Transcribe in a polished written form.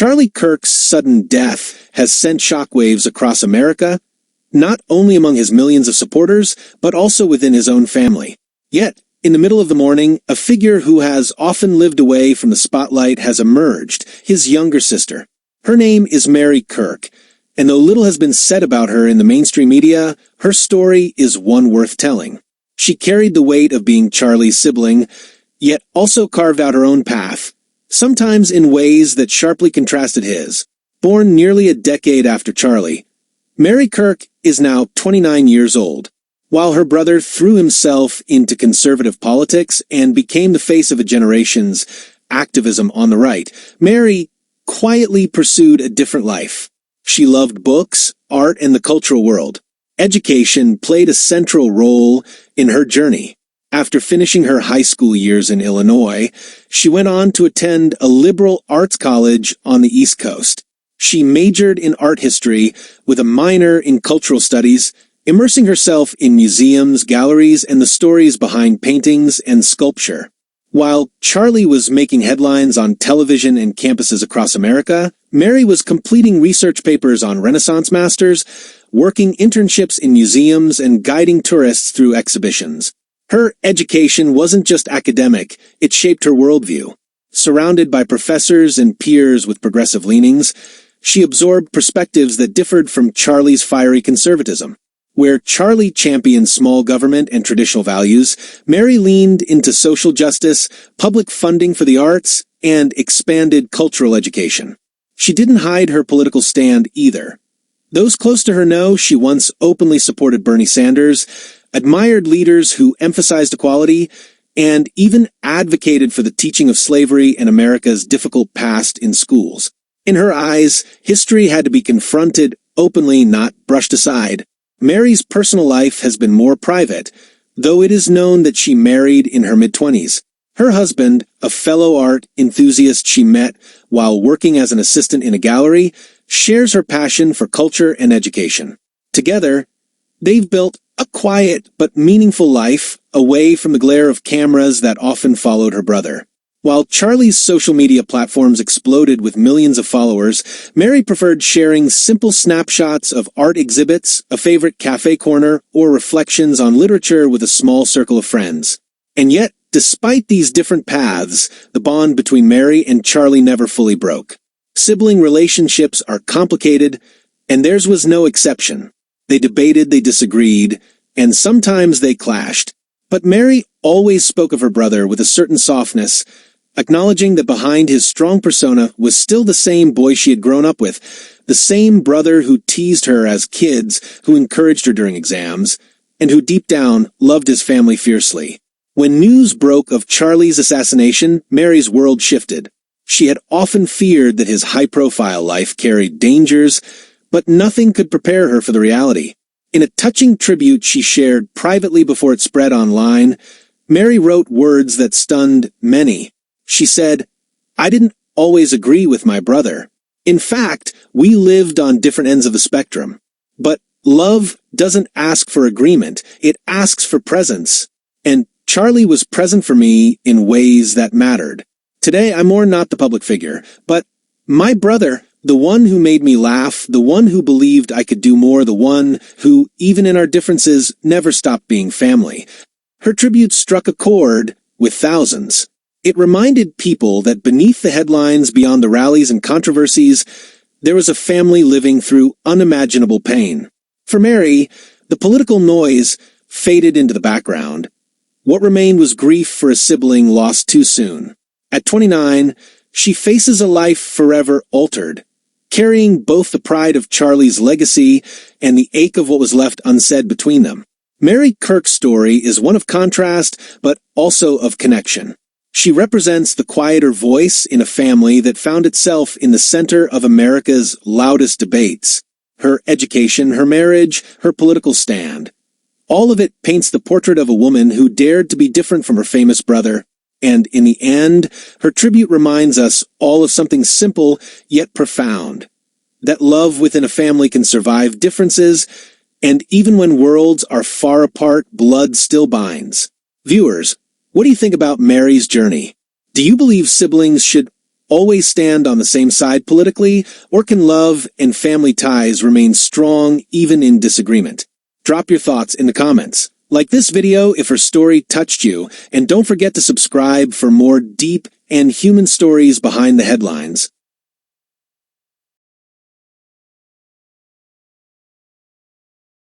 Charlie Kirk's sudden death has sent shockwaves across America, not only among his millions of supporters, but also within his own family. Yet, in the middle of the morning, a figure who has often lived away from the spotlight has emerged, his younger sister. Her name is Mary Kirk, and though little has been said about her in the mainstream media, her story is one worth telling. She carried the weight of being Charlie's sibling, yet also carved out her own path, sometimes in ways that sharply contrasted his. Born nearly a decade after Charlie, Mary Kirk is now 29 years old. While her brother threw himself into conservative politics and became the face of a generation's activism on the right, Mary quietly pursued a different life. She loved books, art, and the cultural world. Education played a central role in her journey. After finishing her high school years in Illinois, she went on to attend a liberal arts college on the East Coast. She majored in art history with a minor in cultural studies, immersing herself in museums, galleries, and the stories behind paintings and sculpture. While Charlie was making headlines on television and campuses across America, Mary was completing research papers on Renaissance masters, working internships in museums, and guiding tourists through exhibitions. Her education wasn't just academic, it shaped her worldview. Surrounded by professors and peers with progressive leanings, she absorbed perspectives that differed from Charlie's fiery conservatism. Where Charlie championed small government and traditional values, Mary leaned into social justice, public funding for the arts, and expanded cultural education. She didn't hide her political stand either. Those close to her know she once openly supported Bernie Sanders, admired leaders who emphasized equality, and even advocated for the teaching of slavery and America's difficult past in schools. In her eyes, history had to be confronted openly, not brushed aside. Mary's personal life has been more private, though it is known that she married in her mid-20s. Her husband, a fellow art enthusiast she met while working as an assistant in a gallery, shares her passion for culture and education. Together, they've built a quiet but meaningful life away from the glare of cameras that often followed her brother. While Charlie's social media platforms exploded with millions of followers, Mary preferred sharing simple snapshots of art exhibits, a favorite cafe corner, or reflections on literature with a small circle of friends. And yet, despite these different paths, the bond between Mary and Charlie never fully broke. Sibling relationships are complicated, and theirs was no exception. They debated, they disagreed, and sometimes they clashed. But Mary always spoke of her brother with a certain softness, acknowledging that behind his strong persona was still the same boy she had grown up with, the same brother who teased her as kids, who encouraged her during exams, and who deep down loved his family fiercely. When news broke of Charlie's assassination, Mary's world shifted. She had often feared that his high-profile life carried dangers, but nothing could prepare her for the reality. In a touching tribute she shared privately before it spread online, Mary wrote words that stunned many. She said, "I didn't always agree with my brother. In fact, we lived on different ends of the spectrum. But love doesn't ask for agreement, it asks for presence. And Charlie was present for me in ways that mattered. Today, I'm more not the public figure, but my brother, the one who made me laugh, the one who believed I could do more, the one who, even in our differences, never stopped being family." Her tribute struck a chord with thousands. It reminded people that beneath the headlines, beyond the rallies and controversies, there was a family living through unimaginable pain. For Mary, the political noise faded into the background. What remained was grief for a sibling lost too soon. At 29, she faces a life forever altered, carrying both the pride of Charlie's legacy and the ache of what was left unsaid between them. Mary Kirk's story is one of contrast, but also of connection. She represents the quieter voice in a family that found itself in the center of America's loudest debates. Her education, her marriage, her political stand. All of it paints the portrait of a woman who dared to be different from her famous brother. And in the end, her tribute reminds us all of something simple yet profound. That love within a family can survive differences, and even when worlds are far apart, blood still binds. Viewers, what do you think about Mary's journey? Do you believe siblings should always stand on the same side politically, or can love and family ties remain strong even in disagreement? Drop your thoughts in the comments. Like this video if her story touched you, and don't forget to subscribe for more deep and human stories behind the headlines.